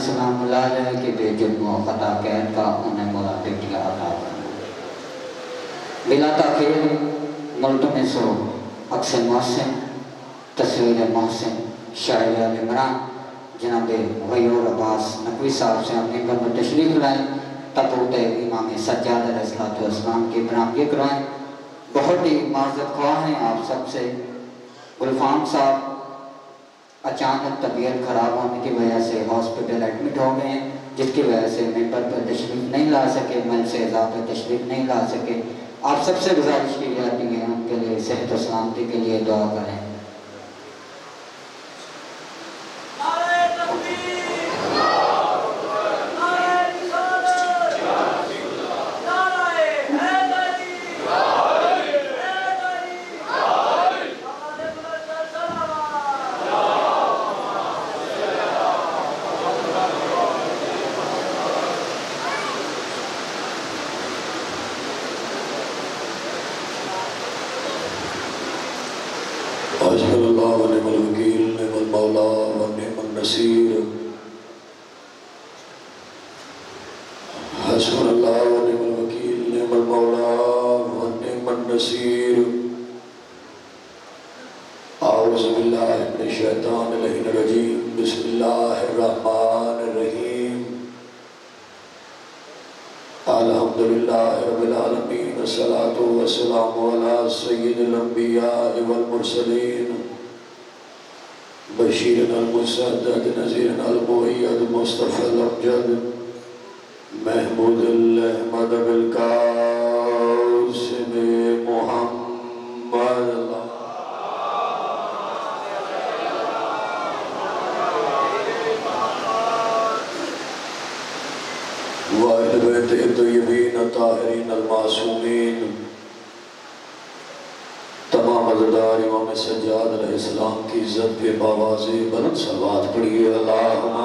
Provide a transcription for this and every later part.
سلام اللہ علیہ کہ بے جرم و خطا قید کا انہیں مولا بیٹیاں عطا کرنا۔ بلا تاخیر ملتم سو اکثر محسن تصویر محسن شاعر عمران جناب غیور عباس نقوی صاحب سے اپنے گھر میں تشریف لائیں، تبوت امام سجاد علیہ السلام کی برآمدی کرائیں۔ بہت ہی معذرت خواہ ہیں آپ سب سے، گلفام صاحب اچانک طبیعت خراب ہونے کی وجہ سے ہاسپٹل ایڈمٹ ہو گئے ہیں، جس کی وجہ سے ممبر پر تشریف نہیں لا سکے، مل سے اضافہ تشریف نہیں لا سکے۔ آپ سب سے گزارش کی جاتی ہے ان کے لیے صحت و سلامتی کے لیے دعا کریں۔ حسبنا اللہ و نعم الوکیل نعم المولا و نعم النصیر حسبنا اللہ و نعم الوکیل نعم المولا و نعم النصیر اعوذ باللہ من الشیطان اللعین الرجیم بسم اللہ الرحمن الرحیم الحمدللہ رب العالمین الصلاة والسلام علی سید الانبیاء والمرسلین بشیر المصدق نذیر المؤید مصطفی الامجد محمود الاحمد بالقاسم محمد وآل بیت الطیبین الطاہرین المعصومین، تمام عزادار امام سجاد علیہ السلام کی عزت پہ باواز بلند صلوات پڑھیے۔ اللہم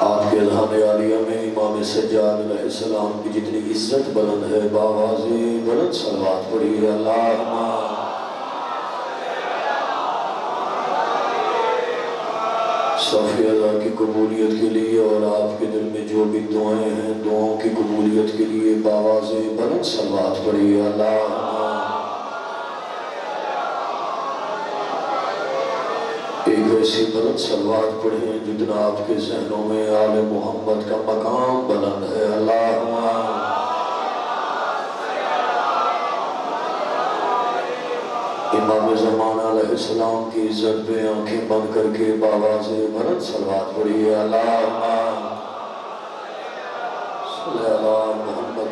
آپ کے اذہان عالیہ میں امام سجاد علیہ السلام کی جتنی عزت بلند ہے باواز بلند صلوات پڑھیے۔ اللہم صافی ادا کی قبولیت کے لیے اور آپ کے دل میں جو بھی دعائیں ہیں دعاؤں کی قبولیت کے لیے باواز بلند صلوات پڑھیے۔ اللہم ایک ایسی بلند صلوات پڑھیں جتنا آپ کے ذہنوں میں آل محمد کا مقام بلند ہے۔ اللہم امام زمان علیہ السلام کی عزت پہ آنکھیں بند کر کے باواز بلند صلوات پڑھیے۔ اللہم صلی اللہ محمد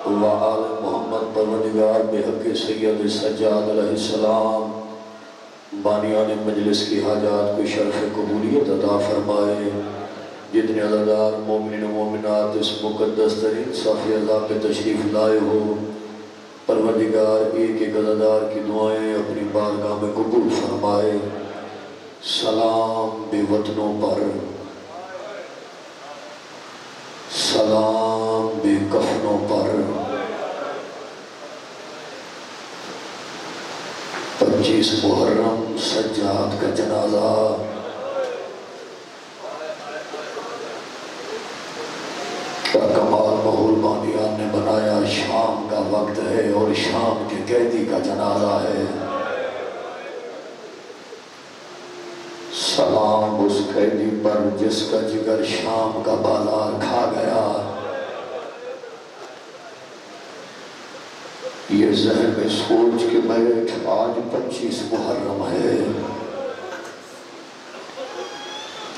و آل محمد پروردگار بحق سید سجاد علیہ السلام بانیان مجلس کی حاجات کو شرف قبولیت عطا فرمائے۔ جتنے عزادار مومنین و مومنات اس مقدس ترین صافی ادا پہ تشریف لائے ہو، پروردگار ایک ایک عزادار کی دعائیں اپنی بارگاہ میں قبول فرمائے۔ سلام بے وطنوں پر، سلام بے کفنوں پر، 25 محرم سجاد کا جنازہ کا کمال ماحول بانیان نے بنایا۔ شام کا وقت ہے اور شام کے قیدی کا جنازہ ہے۔ سلام اس قیدی پر جس کا جگر شام کا بازار کھا گیا۔ یہ ذہن میں سوچ کے بیٹھ آج 25 محرم ہے،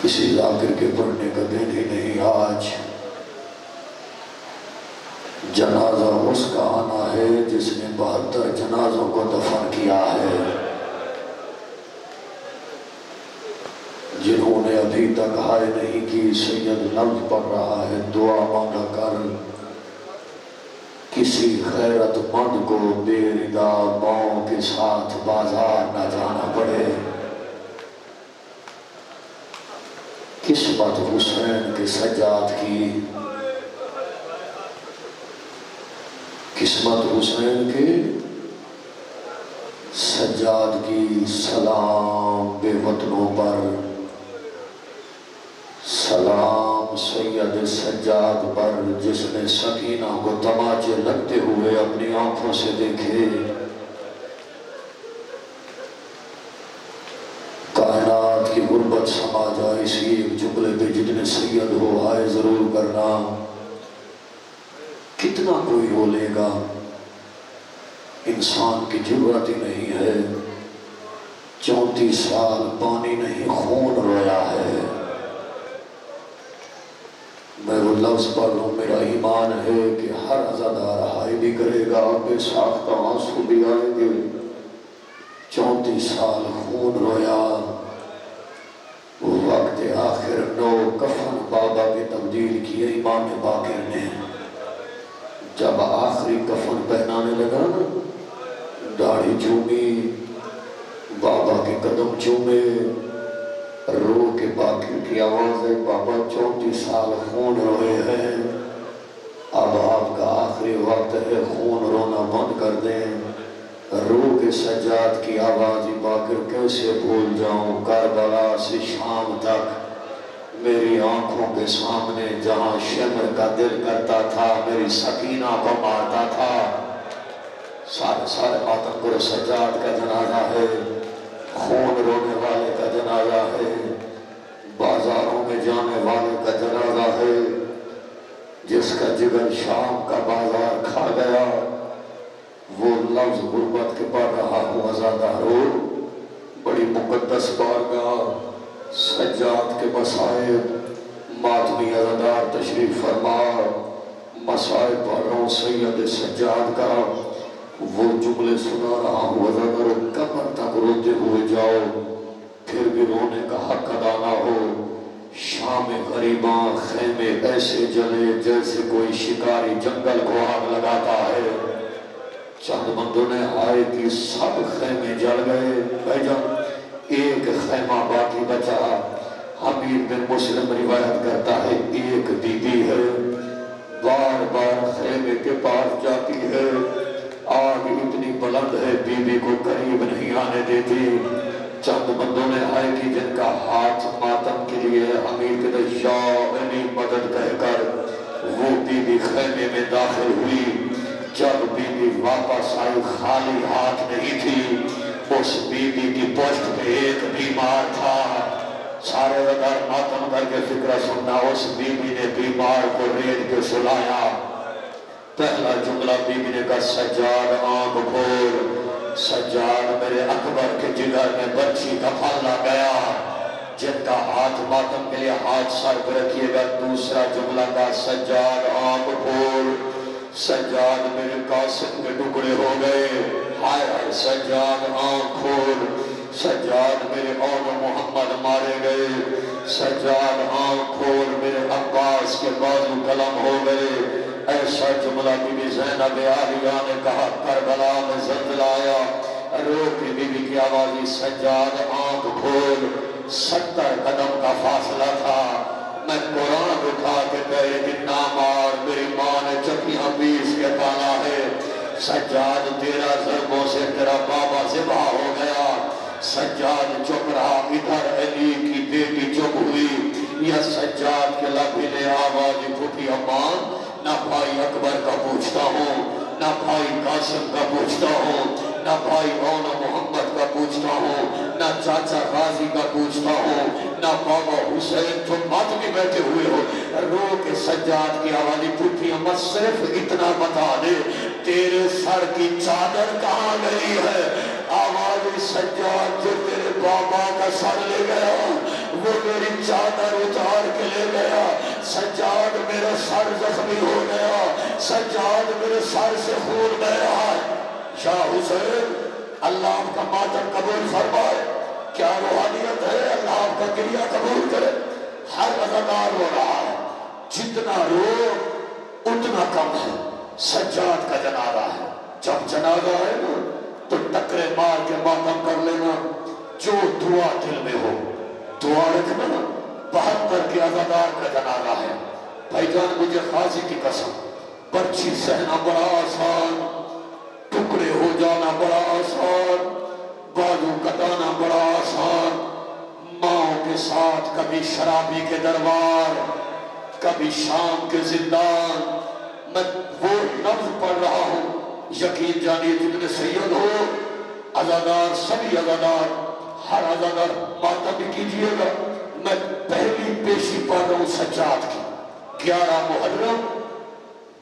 کسی ذاکر کے پڑھنے کا دن ہی نہیں۔ آج جنازہ اس کا آنا ہے جس نے 72 جنازوں کو دفن کیا ہے، جنہوں نے ابھی تک ہائے نہیں کی۔ سید لفظ پڑھ رہا ہے، دعا مانگا کر کسی غیرت مند کو بے ردا ماؤں کے ساتھ بازار نہ جانا پڑے۔ قسمت حسین کے سجاد کی، قسمت حسین کے سجاد سجاد کی سلام بے وطنوں پر، سلام سید سجاد پر جس نے سکینہ کو تماچے لگتے ہوئے اپنی آنکھوں سے دیکھے۔ کائنات کی غربت سما جائے اسی ایک جملے پہ، جتنے سید ہو آئے ضرور کرنا۔ کتنا کوئی رو لے گا، انسان کی ضرورت ہی نہیں ہے۔ 34 سال پانی نہیں خون رویا ہے۔ میں وہ لفظ پڑھ لوں، میرا ایمان ہے کہ ہر عزادار ہائی بھی کرے گا، بے ساختہ آنسو بھی آئیں گے۔ 34 سال خون رویا۔ وہ وقت آخر نو کفن بابا کی تبدیل کی امام باقر نے۔ جب آخری کفن پہنانے لگا نا، داڑھی چومی، بابا کے قدم چومے، رو کے باقر کی آواز ہے، بابا 34 سال خون روئے ہیں، اب آپ کا آخری وقت ہے، خون رونا بند کر دیں۔ رو کے سجاد کی آواز باقر کیسے بھول جاؤں، کربلا سے شام تک میری آنکھوں کے سامنے جہاں شمر کا دل کرتا تھا میری سکینہ کو مارتا تھا۔ سارے ماتم کرو، سجاد کا جنازہ ہے، خون رونے والے کا جنازہ ہے، بازاروں میں جانے والے کا جنازہ ہے، جس کا جگر شام کا بازار کھا گیا۔ وہ لفظ غربت کے پڑھ رہا ہوں، عزادارو، بڑی مقدس بارگاہ سجاد کے مسائب، ماتمی عزادار تشریف فرما، مسائب پڑھ رہا ہوں سید سجاد کا، وہ جملے سنا رہا ہوں، عزادارو کمر تک روتے ہوئے جاؤ، پھر بھی رونے کا حق ادا نہ ہو۔ شام غریباں خیمے ایسے جلے جیسے کوئی شکاری جنگل کو آگ لگاتا ہے۔ چند بندوں نے ہائے کی، سب خیمے جل گئے، بھائی جان ایک خیمہ باقی بچا۔ حمید بن مسلم روایت کرتا ہے، ایک بی بی ہے، بار بار خیمے کے پاس جاتی ہے، آگ اتنی بلند ہے بی بی کو قریب نہیں آنے دیتی۔ چند بندوں نے ہائے کی، جن کا ہاتھ ماتم کے لیے حمید نے یا علی مدد کہہ کر وہ بی بی خیمے میں داخل ہوئی۔ جب بی بی واپس آئی خالی ہاتھ نہیں تھی، اس بی بی کی پشت پہ ایک بیمار تھا۔ سارے اگر ماتم کر کے فکرہ سننا، اس بی بی نے بیمار کو ریڑھ کے سلایا۔ پہلا جملہ بی بی نے کہا، سجاد آنکھ کھول۔ سجاد میرے اکبر کے جگر میں بچی کا پھل آ گیا، جن کا ہاتھ ماتم کے لیے ہاتھ سر پہ رکھیے گا۔ دوسرا جملہ کا، سجاد آنکھ کھول۔ سجاد میرے قاسم کے ٹکڑے ہو گئے، ہائے ہائے سجاد آنکھ کھول۔ سجاد میرے اول محمد مارے گئے، سجاد آنکھ کھول۔ میرے عباس کے بازو قلم ہو گئے۔ ایسا جملہ بی بی زینب عالیہ نے کہا، کربلا میں زلزلہ آیا، رو کے بی بی کی آوازی، سجاد آنکھ کھول۔ 70 قدم کا فاصلہ تھا، میں قرآن اٹھا کے کہے کہ نامار، میری ماں نے چکیاں پیس کے پالا ہے، سجاد تیرا ضربوں سے تیرا بابا ذبح ہو گیا۔ سجاد چپ رہا، ادھر علی کی بیٹی چپ ہوئی، یا سجاد کے لبی نے آواز پھوٹی، اماں نہ بھائی اکبر کا پوچھتا ہوں، نہ بھائی قاسم کا پوچھتا ہوں، نہ بھائی اولا محمد کا پوچھتا ہوں، نہ چاچا غازی کا پوچھتا ہوں، نہ بابا حسین جو ماتمی بیٹھے ہوئے ہو۔ رو کے سجاد کی آوازی پوچھی، اماں صرف اتنا بتا دے تیرے سر کی چادر کہاں گئی ہے؟ آواز سجاد، جو تیرے بابا کا سر لے گیا وہ میری چادر اتار کے لے گیا۔ سجاد میرا سر زخمی ہو گیا، سجاد میرے سر سے خون بہ رہا ہے۔ شاہ حسین اللہ آپ کا ماتم قبول فرمائے، کیا روحانیت ہے، اللہ آپ کا گریہ قبول کرے۔ ہر عزادار رو رہا ہے، جتنا رو اتنا کم ہے۔ سجاد کا جنازہ ہے، جب جنازہ ہے نا تو ٹکرے مار کے ماتم کر لینا، جو دعا دل میں ہو دعا رکھنا۔ 72 کے عزادار کا جنازہ ہے، بھائی جان مجھے خاصی کی قسم، پرچی سہنا بڑا آسان، ٹکڑے ہو جانا بڑا آسان، بالوں کا دانا بڑا آسان، ماں کے ساتھ کبھی شرابی کے دربار، کبھی شام کے زندان۔ میں وہ لفظ پڑھ رہا ہوں، یقین جانیے جتنے سید ہو عزادار، سبھی عزادار، ہر عزادار ماتم بھی کیجئے گا۔ میں پہلی پیشی پڑھ رہا ہوں سجاد کی، 11 محرم،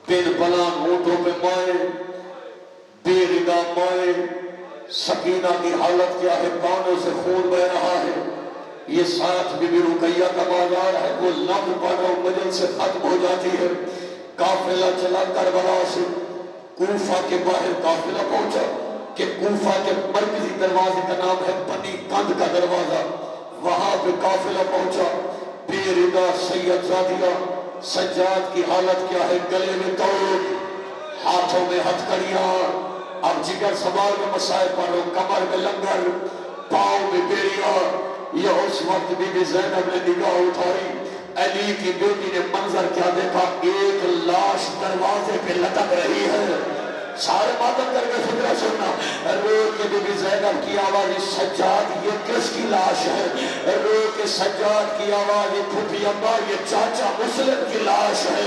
بن بلان اونٹوں پہ مائے، بے ردا مائے، سکینہ کی حالت کیا ہے، کانوں سے خون بہ رہا ہے۔ یہ ساتھ بی بی رقیہ کا بازار ہے، وہ لفظ پڑھ رہا ہوں مجل سے ختم ہو جاتی ہے۔ قافلہ چلا کربلا سے کوفہ کے باہر قافلہ پہنچا کہ کوفہ کے مرکزی دروازے کا نام ہے بنی کند کا دروازہ، وہاں پہ قافلہ پہنچا۔ بے ردا سید زادیہ، سجاد کی حالت کیا ہے، گلے میں توڑ، ہاتھوں میں ہتھکڑیاں، اب جگر سوال میں مسائل پڑھ رہا ہوں، کمر میں لنگر، پاؤں میں بیڑیاں۔ یہ اس وقت بی بی زینب نے نگاہ اٹھائی، علی کی بیٹی نے منظر کیا دیکھا، ایک لاش دروازے پہ لٹک رہی ہے۔ سارے ماتم کر کے فکرہ سننا، رو کے بی بی زینب کی آواز، سجاد یہ کس کی لاش ہے؟ رو کے سجاد کی آواز، پھوپھی ابا یہ چاچا مسلم کی لاش ہے۔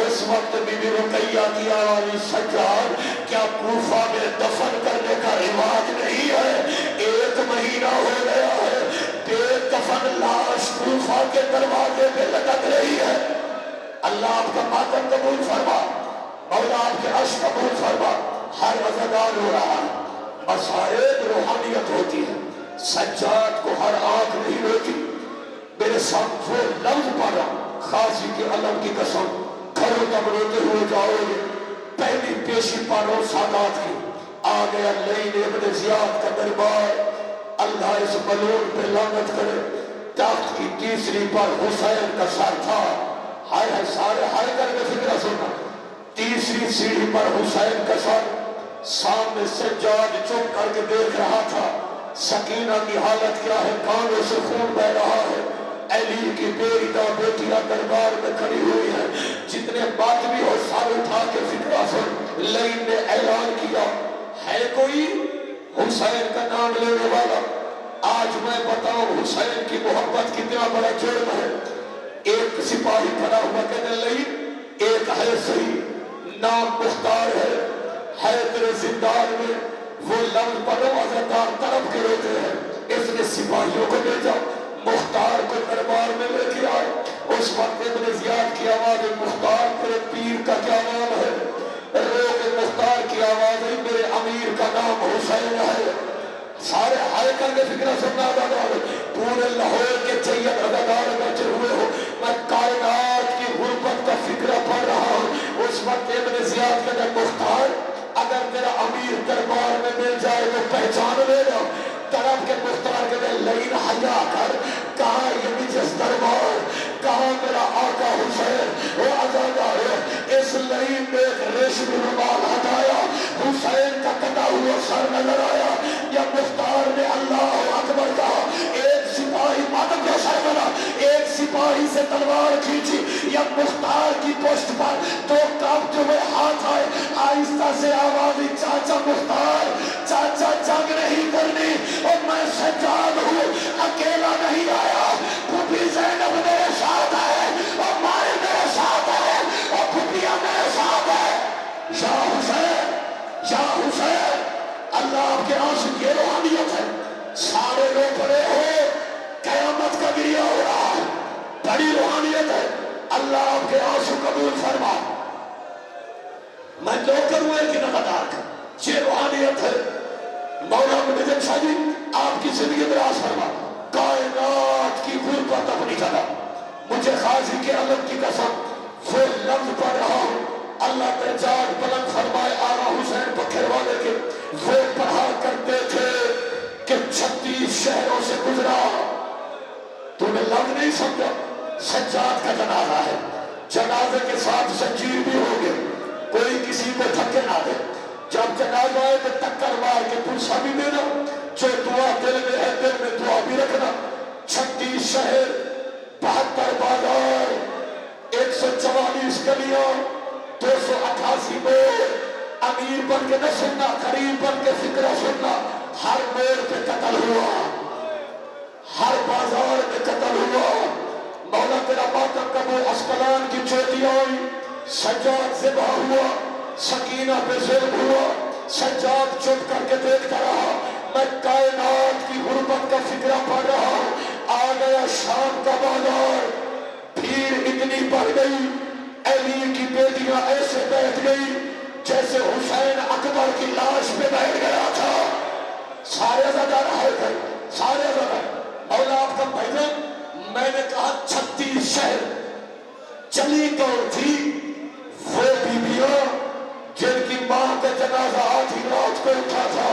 اس وقت بی بی رقیہ کی آواز، سجاد کیا کوفہ میں دفن کرنے کا رواج نہیں ہے؟ 1 مہینہ ہو گیا ہے، بے دفن لاش کوفہ کے دروازے پہ لٹک رہی ہے۔ اللہ آپ کا ماتم قبول فرما، مولا آپ کے عرش قبول فرما۔ ہر عزادار ہو رہا ہے، مسائل روحانیت ہوتی ہے، سجاد کو ہر آنکھ نہیں روتی۔ میرے ساتھ وہ لفظ پڑھا، خاصی کے علم کی قسم، کھڑو تب روتے ہوئے جاؤ گے۔ پہلی پیشی پڑھو سادات کی، آ گیا لین ابن زیاد کا دربار، اللہ اس ملعون پہ لعنت کرے۔ تخت کی تیسری پر حسین کا سر تھا، ہائے سارے ہائے کر کے فکرہ سننا۔ تیسری سیڑھی پر حسین کا سر، سامنے سجاد چپ کر کے دیکھ رہا تھا۔ سکینہ کی حالت کیا ہے، کانوں سے خون بہ رہا ہے۔ علی کی بیٹا بیٹیاں دربار میں کھڑی ہوئی ہیں، جتنے بات بھی ہو سر اٹھا کے فکرہ سن۔ لین نے اعلان کیا، ہے کوئی حسین کا نام لینے والا؟ آج میں بتاؤں حسین کی محبت کتنا بڑا جرم ہے۔ ایک سپاہی کھڑا ہوا کہنے لئی، ایک ہے صحیح، نام مختار ہے تیرے زندان میں، وہ لفظ پڑھو عزادار طرف کے روتے ہیں۔ اس نے سپاہیوں کو بھیجا، مختار کو دربار میں لے کے آئے۔ اس وقت ابن زیاد کی آواز، مختار تیرے پیر کا کیا نام ہے؟ رو کے مختار کی آواز، میرے امیر کا نام حسین ہے۔ سارے ہائے کر کے فکرہ سننا عزادار، پورے لاہور کے سید عزادار بیٹھے ہوئے ہو، میں کائنات کی غربت کا فکرہ پڑھ رہا ہوں۔ اس وقت ابن زیاد کے مختار اگر تیرا امیر دربار میں مل جائے تو پہچان لے گا۔ طرف کے مختار کے لین حیا کر، کہاں یہ نجس دربار، کہاں میرا آقا حسین؟ وہ عزادار ہے، اس لین میں ایک ریشمی رومال ہٹایا، حسین کا کٹا ہوا سر نظر آیا۔ یا مختار نے اللہ اکبر کہا، ایک سپاہی ماتم کا سر بنا، ایک سپاہی سے تلوار کھینچی، یا مختار کی پشت پر دو کانپتے ہوئے ہاتھ آئے، آہستہ سے آواز، چاچا مختار، چاچا جنگ نہیں کرنی، اور میں سجاد ہوں، اکیلا نہیں آیا، پھوپھی زینب میرے ساتھ ہے، اور مائی میرے ساتھ ہے، اور پھوپھیاں میرے ساتھ ہے۔ یا حسین، یا حسین، اللہ آپ کے عاشق، یہ روحانیت ہے۔ سارے لوگ پڑے ہو، قیامت کا گریہ ہو رہا ہے، بڑی روحانیت ہے۔ اللہ آپ کے عاشق قبول فرما۔ میں نوکر ہوں ایک نقدار کا، یہ روحانیت ہے۔ مولا مجھے شاہ جی آپ کی زندگی دراز فرما، کائنات کی غربت اپنی جگہ، مجھے خاصی کے علم کی قسم وہ لفظ پڑھ رہا ہوں، اللہ تجاد بلند فرمائے آقا حسین بکھر والے کے، وہ پڑھا کرتے تھے کہ 36 شہروں سے گزرا۔ تو نے لفظ نہیں سمجھا، سجاد کا جنازہ ہے، جنازے کے ساتھ زنجیر بھی ہوگے، کوئی کسی کو دھکے نہ دے، جب جنازہ آئے تو ٹکر مار کے پلسا بھی دینا، جو دعا دل میں ہے دل میں دعا بھی رکھنا۔ 36 شہر، 72 بازار، 144 گلیاں، 288 موڑ، امیر بن کے نہ سننا، قریب بن کے فکرہ سننا، ہر موڑ پہ قتل ہوا، ہر بازار میں قتل ہوا۔ مولا تیرا ماتم قبول، اسقلان کی چوٹی آئی، سجاد ذبح ہوا، سکینہ پہ ظلم ہوا، سجاد چپ کر کے دیکھتا رہا۔ میں کائنات کی غربت کا فکرہ پڑھ رہا ہوں۔ آ گیا شام کا بازار، بھیڑ اتنی بڑھ گئی، علی کی بیٹیاں ایسے بیٹھ گئی جیسے حسین اکبر کی لاش پہ بیٹھ گیا تھا۔ سارے زدار آئے تھے، سارے زدار۔ مولا آپ کا بھائیجان، میں نے کہا 36 شہر چلی کون تھی؟ وہ بیویاں جن کی ماں کا جنازہ آدھی رات کو اٹھا تھا۔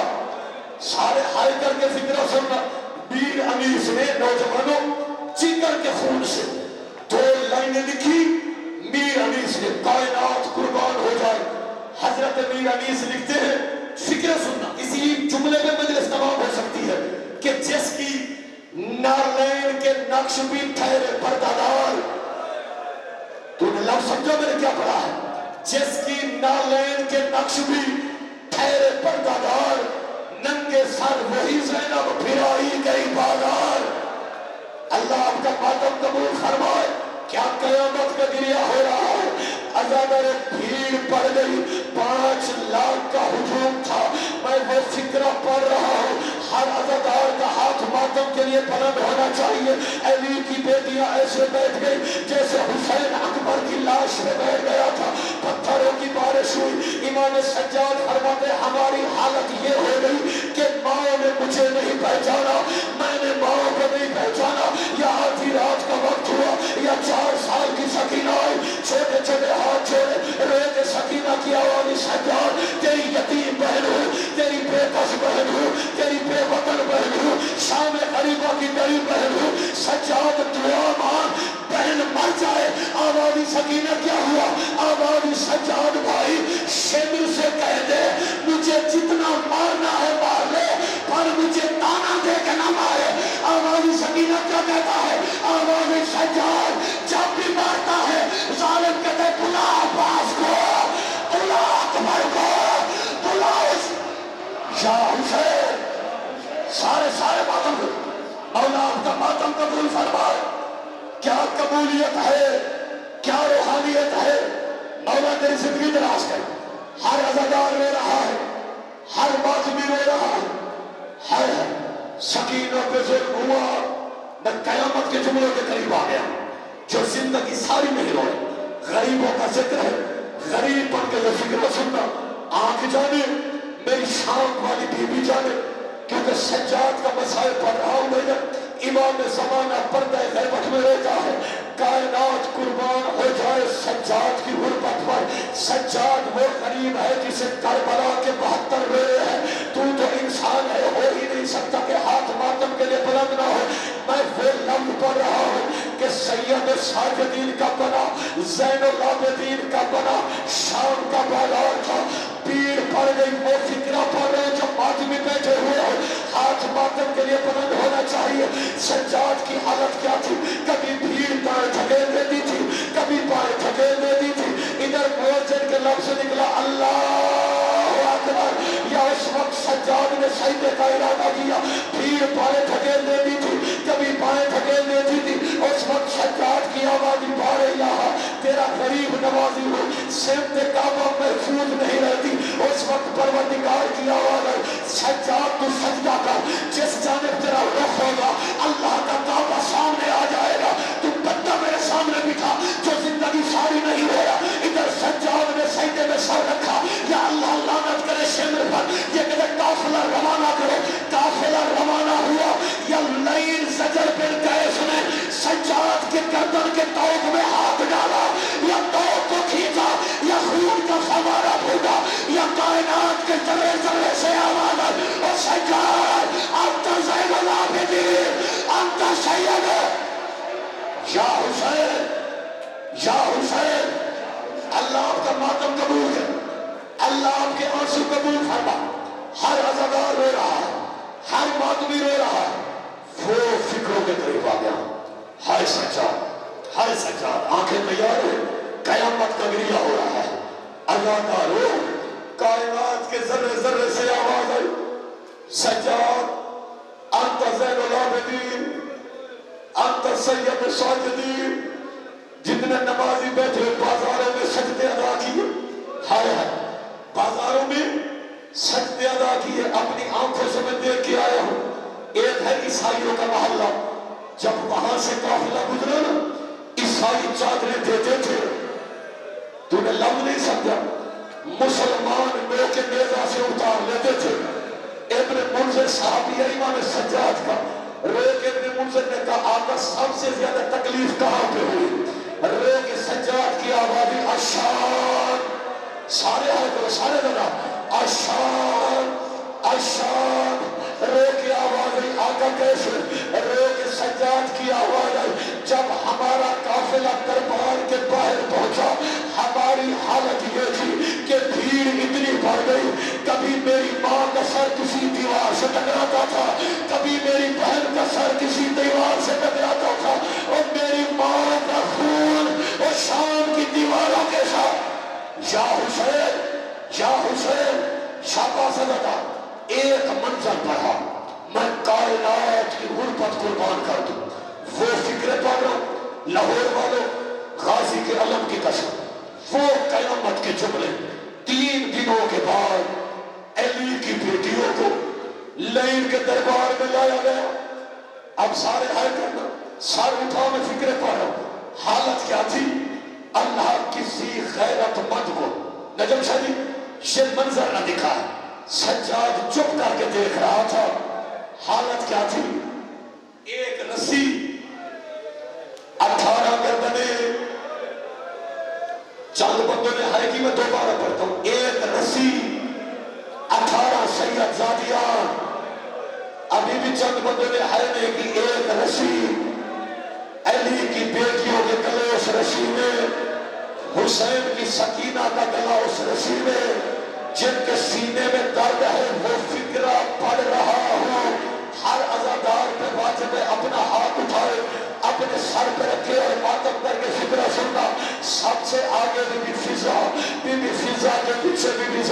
سارے ہائے کر کے فکرہ سننا، میر انیس نے نوجوانوں جگر کے خون سے 2 لائنیں لکھی۔ میر انیس نے کائنات قربان ہو جائے۔ حضرت میر انیس لکھتے ہیں، فکر سننا، اسی جملے میں مجلس تمام ہو سکتی ہے کہ جس کی نارلین کے نقش بھی ٹھہرے پردادار۔ تو نے لفظ سمجھو میں نے کیا پڑھا ہے؟ جس کی نارلین کے نقش بھی ٹھہرے پردادار، ننگے سر وہی زینب پھرائی گئی بازار۔ اللہ آپ کا ماتم قبول فرمائے۔ کیا قیامت کا گریہ ہو رہا ہے؟ عزادار بھیڑ پڑ گئی، 5 لاکھ کا ہجوم تھا۔ میں وہ فکرہ پڑھ رہا ہوں، ہر عزادار کا ہاتھ ماتم کے لیے بلند ہونا چاہیے۔ علی کی بیٹیاں ایسے بیٹھ گئی جیسے حسین اکبر کی لاش میں بیٹھ گیا تھا۔ پتھروں کی بارش ہوئی۔ امام سجاد فرماتے ہماری حالت یہ ہو گئی کہ ماں نے مجھے نہیں پہچانا، میں نے ماں کو نہیں پہچانا۔ یا آدھی رات کا وقت ہوا یا 4 سال کی سکینہ آئی، چھوٹے چھوٹے ہاتھ چھوڑے روتے سکینہ کی آواز، سجاد تیری یتیم بہن ہوں، تیری بے کس بہن ہوں، تیری بے وطن بہن ہوں، شام غریبہ کی تیری بہن ہوں، سجاد دعا مانگ بہن مر جائے۔ آوازی سکینہ کیا ہوا؟ آوازی سجاد بھائی شمر سے کہہ دے مجھے جتنا مارنا ہے مار لے، پر مجھے تانا دے کے نہ مارے۔ آوازی سکینہ کیا کہتا ہے؟ آوازی سجاد جب بھی مارتا ہے ظالم کہتے بلا عباس کو، بلا اکبر کو، بلا یا حسین۔ سارے ماتم مولا آپ کا ماتم قبول فرمائے۔ کیا قبولیت ہے، کیا روحانیت ہے۔ مولا تیری زندگی دراز کر۔ ہر عزادار رو رہا ہے، ہر ماتمی رو رہا ہے، ہر سکینہ پہ ظلم ہوا۔ میں قیامت کے جملوں کے قریب آ گیا جو زندگی ساری نہیں روئے۔ غریبوں کا ذکر ہے، غریب بن کے یہ فکر سننا، آنکھ جانے میری شام والی بیوی جانے، کیونکہ سجاد کا مسائل پڑھ رہا ہوں میں۔ امام زمانہ پردہ غیبت میں روتا ہے، کائنات قربان ہو جائے سجاد کی غربت پر۔ سجاد وہ غریب ہے جسے کربلا کے 72 روئے ہیں۔ تو انسان ہے، ہو ہی نہیں سکتا کہ ہاتھ ماتم کے لیے بلند نہ ہو۔ میں وہ لفظ پڑھ رہا ہوں کہ سید ساجدین کا بنا، زین العابدین کا بنا، شام کا بازار تھا، بھیڑ پڑ گئی۔ وہ فکرہ پڑھ رہے جو ماتمی بیٹھے ہوئے ہو، ہاتھ ماتم کے لیے بلند ہونا چاہیے۔ سجاد کی حالت کیا تھی؟ کبھی بھیڑ دائیں دھکیل دیتی تھی، کبھی بائیں دھکیل دیتی تھی۔ ادھر مؤذن کے لفظ نکلا اللہ اکبر، یا اس وقت سجاد نے سجدے کا ارادہ کیا، بھیڑ بائیں دھکیل دیتی تھی، کبھی بائیں دھکیل دیتی تھی۔ اس وقت سجاد کی آواز بار الہ تیرا غریب نوازی ہو، سمت کعبہ محفوظ نہیں رہتی۔ اس وقت پروردگار کی آواز ہے سجاد تو سجدہ کر، جس جانب تیرا رخ ہوگا اللہ کا کعبہ سامنے آ جائے گا۔ تو بندہ میرے سامنے بٹھا جو زندگی ساری نہیں ہویا۔ ادھر سجاد نے سجدے میں سر رکھا، یا اللہ لعنت کرے شمر پر، یہ کہتے قافلہ روانہ کرو۔ قافلہ روانہ ہوا، یا لئین زجر بن قیس نے سجاد کے گردن کے توق میں ہاتھ ڈالا، یا توق کو کھینچا، یا خون کا فوارہ پھوٹا، یا کائنات کے ذرے ذرے سے آواز آئی، اور سجاد انت زین العابدین انت سید یا حسین، یا حسین۔ اللہ آپ کا ماتم قبول ہے، اللہ آپ کے آنسو قبول فرما۔ ہر عزادار رو رہا ہے، ہر ماتمی رو رہا ہے۔ وہ فکروں کے قریب آ گیا۔ ہائے سجاد، ہائے سجاد، آنکھیں تیار ہے، قیامت کا گریہ ہو رہا ہے۔ اللہ کا رو، کائنات کے ذرے ذرے سے آواز آئی، سجاد انت زین العابدین انت سید الساجدین. جتنے نمازی بیٹھے بازاروں میں سجدے ادا کیے، ہائے ہائے بازاروں میں سجدے ادا کیے. اپنی آنکھوں سے میں دیکھ کے آیا ہوں. ایک ہے عیسائیوں کا محلہ، جب وہاں سے قافلہ گزرا نا عیسائی چادریں دیتے تھے، تو نے لفظ نہیں سمجھا، مسلمان نو کے نیزہ سے اتار لیتے تھے. ابن منذر صحابی امام سجاد کا روک ابن منذر نے کہا آقا سب سے زیادہ تکلیف کہاں پہ ہوئی؟ روک سجاد کی آوازی اشان، سارے آئے کرو سارے لگا اشان اشان. روک کی آوازی آقا کیسے؟ روک سجاد کی آواز آئی. جب ہمارا قافلہ دربار کے باہر پہنچا ہماری حالت یہ تھی کہ بھیڑ اتنی بڑھ گئی، کبھی میری ماں کا سر کسی دیوار سے ٹکراتا تھا، کبھی میری بہن کا سر کسی دیوار سے ٹکراتا تھا، اور میری ماں کا خون اور شام کی دیواروں کے ساتھ یا حسین یا حسین شاباش لگا. ایک منظر پڑھا میں کائنات کی غربت قربان کر دوں. وہ فکر پڑھ رہا ہوں لاہور والوں، غازی کے علم کی قسم، وہ قیامت کے جملے. 3 دنوں کے بعد علی کی بیٹیوں کو لین کے دربار میں لایا گیا. اب سارے ہائے کرنا سر اٹھا میں فکر پڑھ رہا ہوں. حالت کیا تھی؟ اللہ کسی غیرت مند کو نجم شاہ جی یہ منظر نہ دکھا. سجاد چپ کر کے دیکھ رہا تھا. حالت کیا تھی؟ ایک رسی 18 گردنیں. چند بندوں نے ہے کہ میں دوبارہ پڑھتا ہوں. ایک رسی 18 سید زادیان. ابھی بھی چند بندوں نے ہے نہیں کہ ایک رسی علی کی بیٹیوں کے گلے اس رسی میں، حسین کی سکینہ کا گلا اس رسی میں، جن کے سینے میں درد ہے وہ فکرہ پڑھ رہا ہوں. ہر عزادار پہ واجب ہے اپنا ہاتھ اٹھائے اپنے سر پہ رکھے اور ماتم کر کے فکرہ سننا. سب سے آگے بی بی فضا کے پیچھے بی بی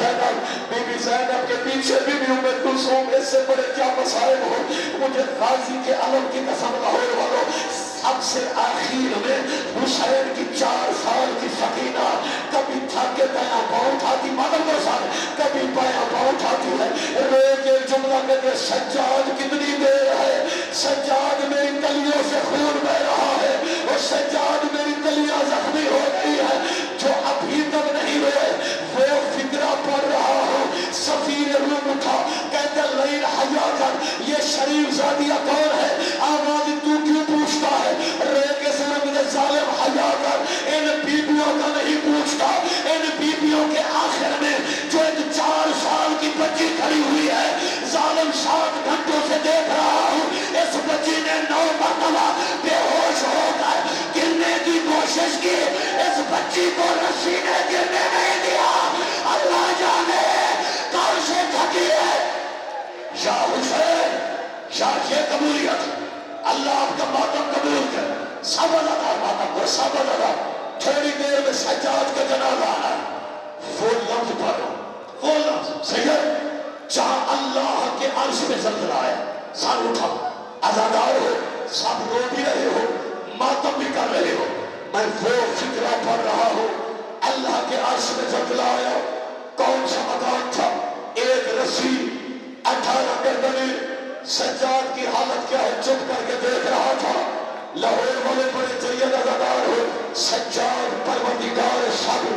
زینب کے پیچھے بی بی ام کلثوم. اس سے بڑے کیا مسائل ہو. مجھے غازی کے علم کی قسم لاہور والوں، سب سے آخر میں حسین کی 4 سال کی سکینہ کبھی تھک کے دایاں پاؤں اٹھاتی، مادر کو ساتھ کبھی بایاں پاؤں اٹھاتی ہے. روز ایک جملہ کہتے سجاد کتنی دیر ہے؟ سجاد میری کلیوں سے خون بہ رہا ہے اور سجاد میری کلیاں زخمی ہو گئی ہے. جو ابھی تک نہیں ہوئے وہ فکرہ پڑھ رہا ہوں. سفیر روم اٹھا کہتے لئین حیا کر، یہ شریف زادیہ کون ہے؟ آواز تو کیوں پوچھتا ہے؟ ریکے سے مجھے ظالم حیا کر، ان بیبیوں کا نہیں پوچھتا. ان بیبیوں کے آخر میں جو ایک 4 سال کی بچی کھڑی ہوئی ہے، ظالم 7 گھنٹوں سے دیکھ رہا ہوں. اس بچی نے 9 مرتبہ بے ہوش ہو کر گرنے کی کوشش کی. اس بچی کو رسی نے گرنے نہیں دیا. اللہ جانے کون سے تھکی ہے. یا حسین یا یہ قبولیت، اللہ آپ کا ماتم قبول کر. سب لگا ماتم کو سب لگا. تھوڑی دیر میں سجاد کا جنازہ آنا ہے. وہ لفظ پڑھو، وہ لفظ سید جہاں اللہ کے عرش میں زلزلہ آیا. سر اٹھا، عزادار ہو، سب رو بھی رہے ہو، ماتم بھی کر رہے ہو. میں وہ فکرہ پڑھ رہا ہوں. اللہ کے عرش میں زلزلہ آیا. کون سا مکان تھا؟ ایک رسی 18 گردنیں. سجاد کی حالت کیا ہے؟ چپ کر کے دیکھ رہا تھا. لاہور والے بڑے جید عزادار ہو. سجاد پروردگار صبر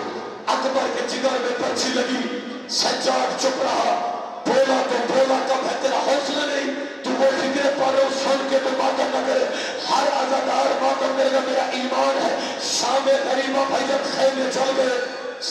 اکبر کے جگر میں پرچی لگی. سجاد چپ رہا. بولا تو بولا کب ہے تیرا حوصلہ نہیں؟ تو وہ فکر پڑھ رہے سن کے تو ماتم نہ کرے. ہر عزادار ماتم کرے گا میرا ایمان ہے. شام غریبہ بھائی جب خیمے چل گئے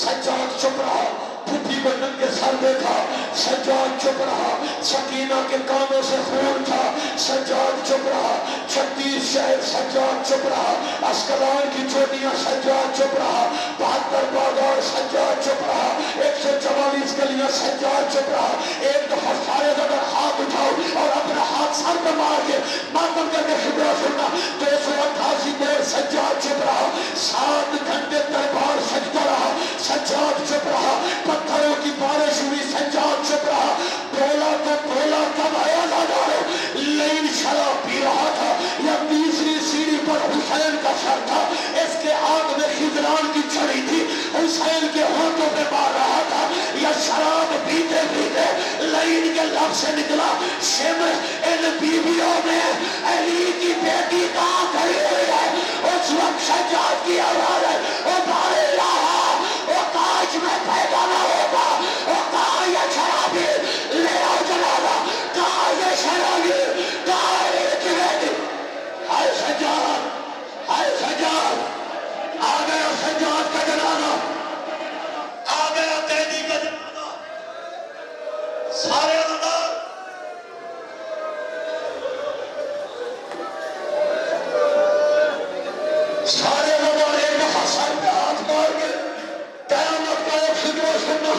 سجاد چپ رہا. پھوپھی کو ننگے سر دیکھا، سجاد چپ رہا. سکینہ کے کانوں سے خون تھا، سجاد چپ رہا. 36 شہر سجاد چپ رہا. اسکلان کی چوٹیاں سجاد چپ رہا. 72 بازار سجاد چپ رہا. 144 گلیاں سجاد چپ رہا. ایک دفعہ سارے اگر ہاتھ اٹھاؤ اور اپنا ہاتھ سر پہ مار کے ماتم کر کے شکر سننا. 288 دیر سجاد چپ رہا. 7 گھنٹے دربار سجدہ رہا، سجاد چپ رہا. پتھروں کی بارش ہوئی، سجاد چپ رہا. بولا تو بولا کب میں مار رہا تھا یا شراب پیتے پیتے لعین کے لفظ سے نکلا شمر ان بیویوں میں علی کی بیٹی کہاں کھڑی ہوئی ہے اس وقت سجاد کی آواز ہے او بھارے رہا او کاش میں پیدا نہ ہوگا او کہاں یہ شرابی لے آؤ جنازہ کہاں یہ شرابی کہاں یہ بیٹی ہائے سجاد ہائے سجاد آ گیا سجاد کا جنازہ آ گیا قیدی کا جنازہ سارے اندر سارے لوگوں نے ایک دفعہ سر پہ ہاتھ مار کے قیامت کا ایک فکر سننا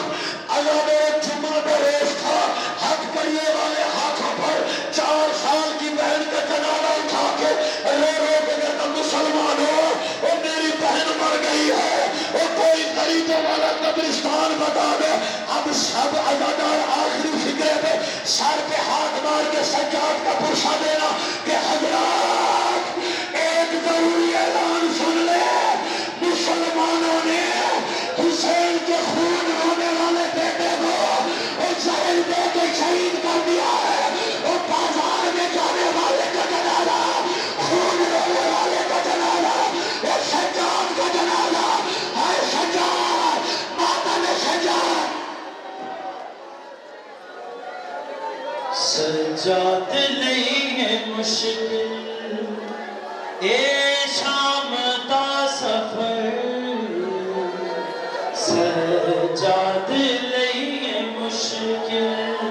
عذاب جمعہ کا روز تھا حق کریے والے ہاتھوں پر 4 سال کی بہن کا جنازہ اٹھا کے رو رو کے کہتا مسلمان ہو وہ میری بہن مر گئی ہے وہ کوئی غریبوں والا قبرستان بتا دے اب سب عزادار آخری فکرے پہ سر پہ ہاتھ مار کے سجاد کا پرسہ دینا کہ حضرات ایک ضروری اعلان سن لے مسلمانوں نے حسین کے خون رونے والے بیٹے کو وہ زہر دے کے شہید کر دیا ہے وہ بازار میں جانے والے کا جنازہ خون رونے والے کا جنازہ وہ سجاد کا جنازہ ہے سجاد ماتم سجاد سجاد نہیں ہے مشکل اے شام دا سفر سجاد نہیں ہے مشکل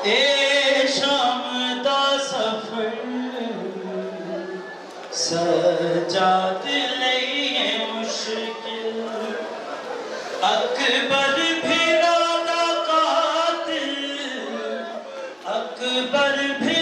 اے شام دا سفر سجاد نہیں ہے مشکل اکبر بھیرا دا قاتل اکبر بھی